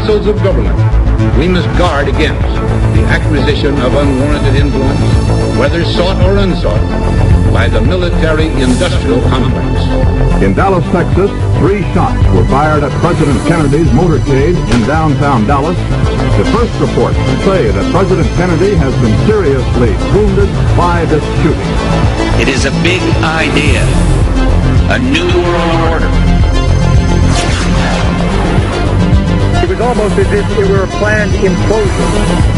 vessels of government, we must guard against the acquisition of unwarranted influence, whether sought or unsought, by the military-industrial complex. In Dallas, Texas, 3 shots were fired at President Kennedy's motorcade in downtown Dallas. The first reports say that President Kennedy has been seriously wounded by this shooting. It is a big idea, a new world order. It was almost as if it were a planned implosion.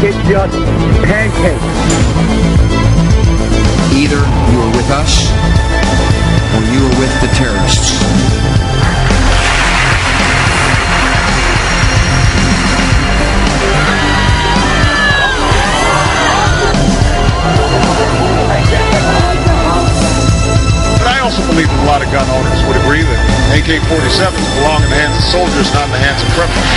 It just pancaked. Either you are with us, or you are with the terrorists. But I also believe that a lot of gun owners would agree that AK-47s belong in the hands of soldiers, not in the hands of criminals.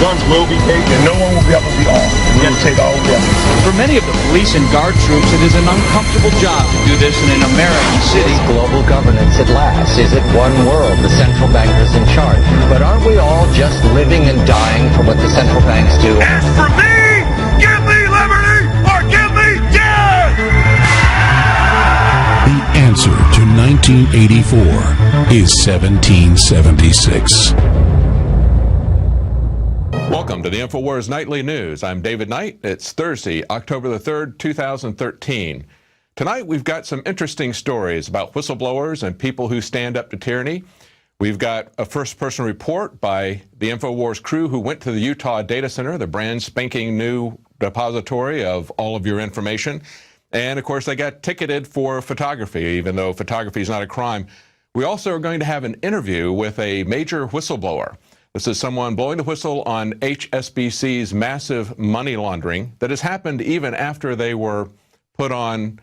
Guns will be taken, and no one will be able to be armed. We have to take all guns. For many of the police and guard troops, it is an uncomfortable job to do this in an American city. Global governance at last. Is it one world? The central bankers in charge. But aren't we all just living and dying for what the central banks do? As for me, give me liberty or give me death! The answer to 1984 is 1776. Welcome to the InfoWars Nightly News. I'm David Knight. It's Thursday, October the 3rd, 2013. Tonight we've got some interesting stories about whistleblowers and people who stand up to tyranny. We've got a first-person report by the InfoWars crew who went to the Utah data center, the brand spanking new depository of all of your information. And of course they got ticketed for photography, even though photography is not a crime. We also are going to have an interview with a major whistleblower. This is someone blowing the whistle on HSBC's massive money laundering that has happened even after they were put on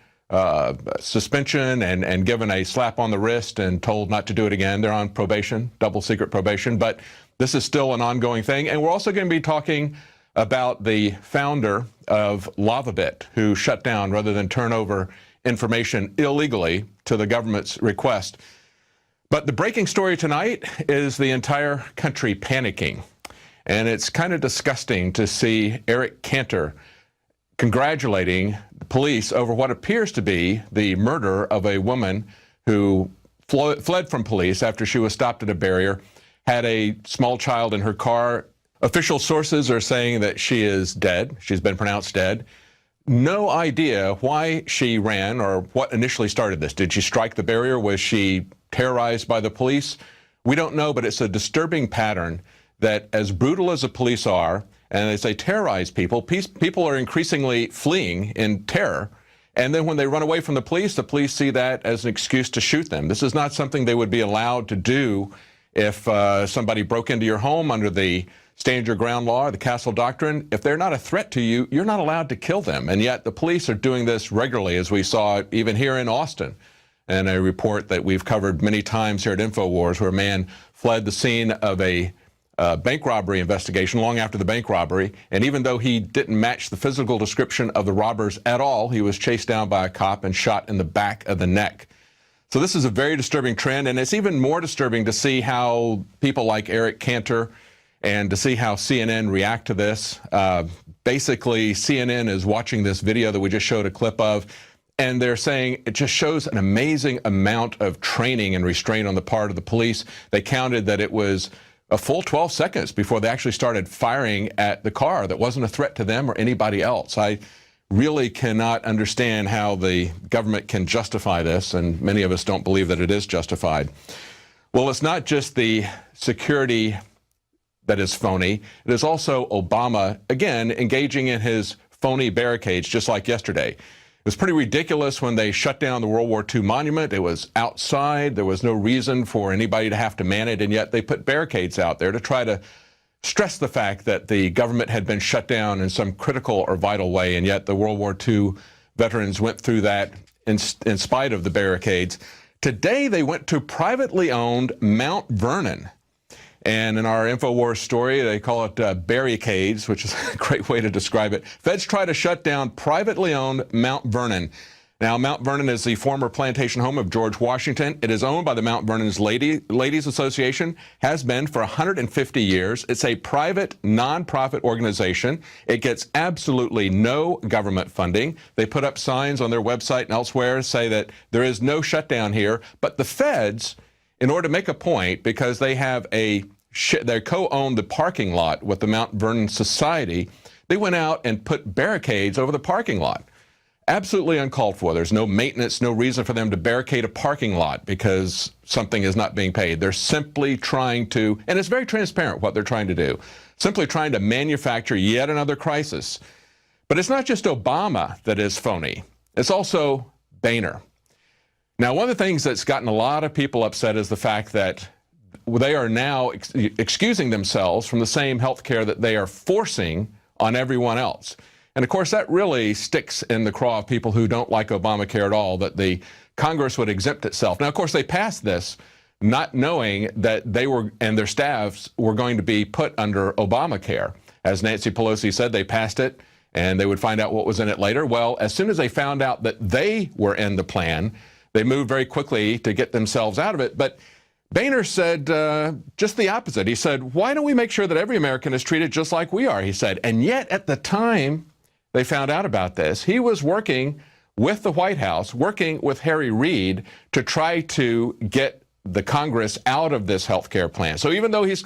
suspension and given a slap on the wrist and told not to do it again. They're on probation, double secret probation, but this is still an ongoing thing. And we're also going to be talking about the founder of LavaBit, who shut down rather than turn over information illegally to the government's request. But the breaking story tonight is the entire country panicking. And it's kind of disgusting to see Eric Cantor congratulating the police over what appears to be the murder of a woman who fled from police after she was stopped at a barrier, had a small child in her car. Official sources are saying that she is dead. She's been pronounced dead. No idea why she ran or what initially started this. Did she strike the barrier? Was she terrorized by the police? We don't know, but it's a disturbing pattern that as brutal as the police are, and as they terrorize people, people are increasingly fleeing in terror. And then when they run away from the police see that as an excuse to shoot them. This is not something they would be allowed to do if somebody broke into your home under the stand your ground law or the castle doctrine. If they're not a threat to you, you're not allowed to kill them. And yet the police are doing this regularly, as we saw even here in Austin. And a report that we've covered many times here at InfoWars, where a man fled the scene of a bank robbery investigation long after the bank robbery. And even though he didn't match the physical description of the robbers at all, he was chased down by a cop and shot in the back of the neck. So this is a very disturbing trend. And it's even more disturbing to see how people like Eric Cantor and to see how CNN react to this. Basically, CNN is watching this video that we just showed a clip of, and they're saying it just shows an amazing amount of training and restraint on the part of the police. They counted that it was a full 12 seconds before they actually started firing at the car that wasn't a threat to them or anybody else. I really cannot understand how the government can justify this, and many of us don't believe that it is justified. Well, it's not just the security that is phony. It is also Obama, again, engaging in his phony barricades just like yesterday. It was pretty ridiculous when they shut down the World War II monument. It was outside. There was no reason for anybody to have to man it, and yet they put barricades out there to try to stress the fact that the government had been shut down in some critical or vital way, and yet the World War II veterans went through that in spite of the barricades. Today, they went to privately owned Mount Vernon. And in our InfoWars story, they call it barricades, which is a great way to describe it. Feds try to shut down privately owned Mount Vernon. Now, Mount Vernon is the former plantation home of George Washington. It is owned by the Mount Vernon's Ladies Association, has been for 150 years. It's a private, non-profit organization. It gets absolutely no government funding. They put up signs on their website and elsewhere say that there is no shutdown here. But the feds, in order to make a point, because they have they co-own the parking lot with the Mount Vernon Society, they went out and put barricades over the parking lot. Absolutely uncalled for. There's no maintenance, no reason for them to barricade a parking lot because something is not being paid. They're simply trying to, and it's very transparent what they're trying to do, simply trying to manufacture yet another crisis. But it's not just Obama that is phony. It's also Boehner. Now, one of the things that's gotten a lot of people upset is the fact that they are now excusing themselves from the same health care that they are forcing on everyone else. And of course, that really sticks in the craw of people who don't like Obamacare at all, that the Congress would exempt itself. Now, of course, they passed this not knowing that they were and their staffs were going to be put under Obamacare. As Nancy Pelosi said, they passed it and they would find out what was in it later. Well, as soon as they found out that they were in the plan, they moved very quickly to get themselves out of it. But Boehner said just the opposite. He said, why don't we make sure that every American is treated just like we are, he said. And yet, at the time they found out about this, he was working with the White House, working with Harry Reid to try to get the Congress out of this health care plan. So even though he's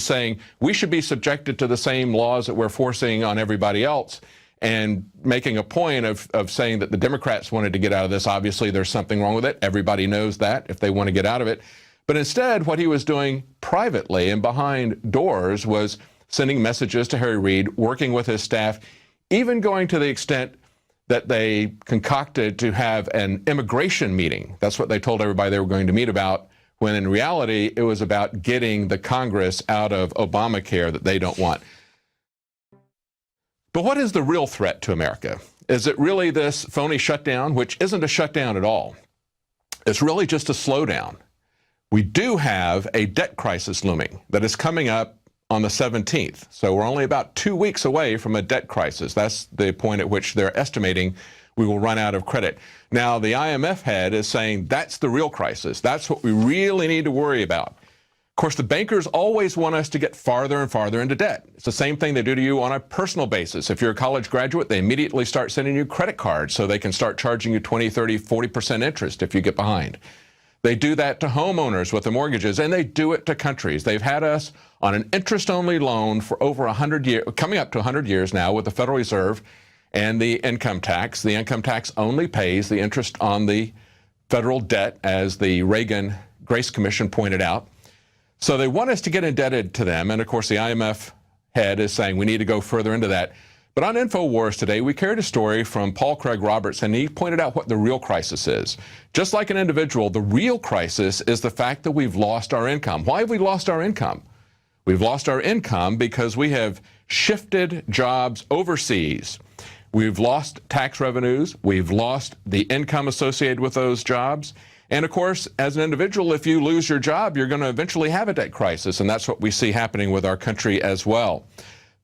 saying we should be subjected to the same laws that we're forcing on everybody else, and making a point of saying that the Democrats wanted to get out of this. Obviously, there's something wrong with it. Everybody knows that if they want to get out of it. But instead, what he was doing privately and behind doors was sending messages to Harry Reid, working with his staff, even going to the extent that they concocted to have an immigration meeting. That's what they told everybody they were going to meet about, when in reality, it was about getting the Congress out of Obamacare that they don't want. But what is the real threat to America? Is it really this phony shutdown, which isn't a shutdown at all? It's really just a slowdown. We do have a debt crisis looming that is coming up on the 17th. So we're only about 2 weeks away from a debt crisis. That's the point at which they're estimating we will run out of credit. Now, the IMF head is saying that's the real crisis. That's what we really need to worry about. Of course, the bankers always want us to get farther and farther into debt. It's the same thing they do to you on a personal basis. If you're a college graduate, they immediately start sending you credit cards so they can start charging you 20, 30, 40% interest if you get behind. They do that to homeowners with the mortgages, and they do it to countries. They've had us on an interest-only loan for over 100 years, coming up to 100 years now, with the Federal Reserve and the income tax. The income tax only pays the interest on the federal debt, as the Reagan Grace Commission pointed out. So they want us to get indebted to them, and of course the IMF head is saying we need to go further into that. But on InfoWars today, we carried a story from Paul Craig Roberts, and he pointed out what the real crisis is. Just like an individual, the real crisis is the fact that we've lost our income. Why have we lost our income? We've lost our income because we have shifted jobs overseas. We've lost tax revenues. We've lost the income associated with those jobs. And of course, as an individual, if you lose your job, you're going to eventually have a debt crisis. And that's what we see happening with our country as well.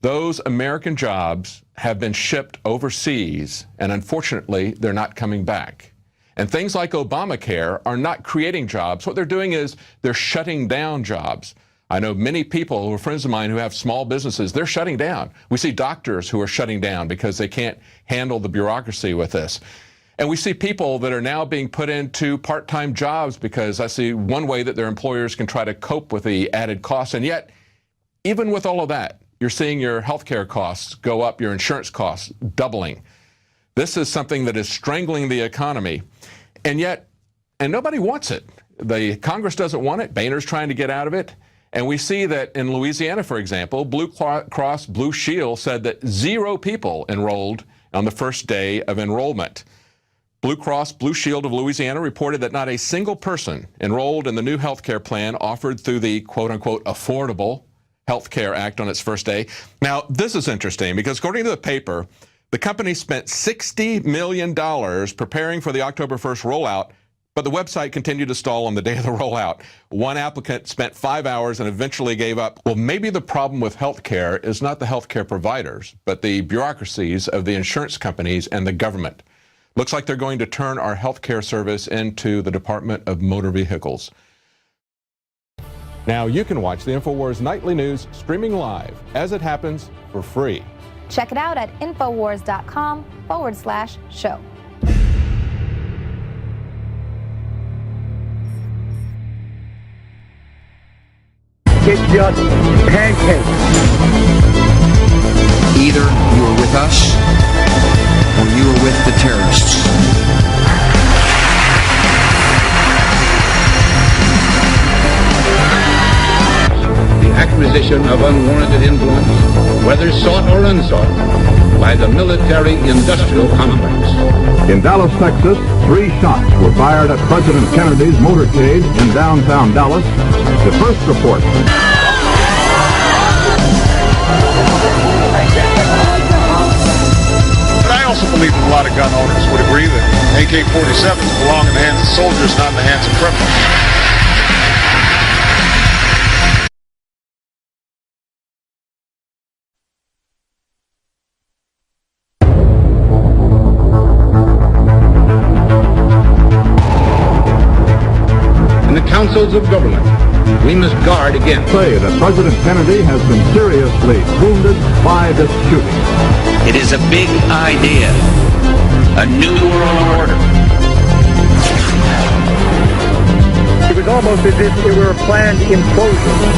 Those American jobs have been shipped overseas, and unfortunately, they're not coming back. And things like Obamacare are not creating jobs. What they're doing is they're shutting down jobs. I know many people who are friends of mine who have small businesses, they're shutting down. We see doctors who are shutting down because they can't handle the bureaucracy with this. And we see people that are now being put into part-time jobs because that's the one way that their employers can try to cope with the added costs. And yet, even with all of that, you're seeing your health care costs go up, your insurance costs doubling. This is something that is strangling the economy. And yet, and nobody wants it. The Congress doesn't want it. Boehner's trying to get out of it. And we see that in Louisiana, for example, Blue Cross Blue Shield said that 0 people enrolled on the first day of enrollment. Blue Cross Blue Shield of Louisiana reported that not a single person enrolled in the new health care plan offered through the quote-unquote Affordable Health Care Act on its first day. Now, this is interesting because according to the paper, the company spent $60 million preparing for the October 1st rollout, but the website continued to stall on the day of the rollout. One applicant spent 5 hours and eventually gave up. Well, maybe the problem with healthcare is not the healthcare providers, but the bureaucracies of the insurance companies and the government. Looks like they're going to turn our healthcare service into the Department of Motor Vehicles. Now you can watch the InfoWars Nightly News streaming live as it happens for free. Check it out at Infowars.com/show. It's just pancakes. Either you are with us or you are with the terrorists. The acquisition of unwarranted influence, whether sought or unsought, by the military-industrial complex. In Dallas, Texas, 3 shots were fired at President Kennedy's motorcade in downtown Dallas. The first report. But I also believe that a lot of gun owners would agree that AK-47s belong in the hands of soldiers, not in the hands of criminals. In the councils of government, we must guard against. Say that President Kennedy has been seriously wounded by this shooting. It is a big idea. A new world order. It was almost as if it were a planned implosion.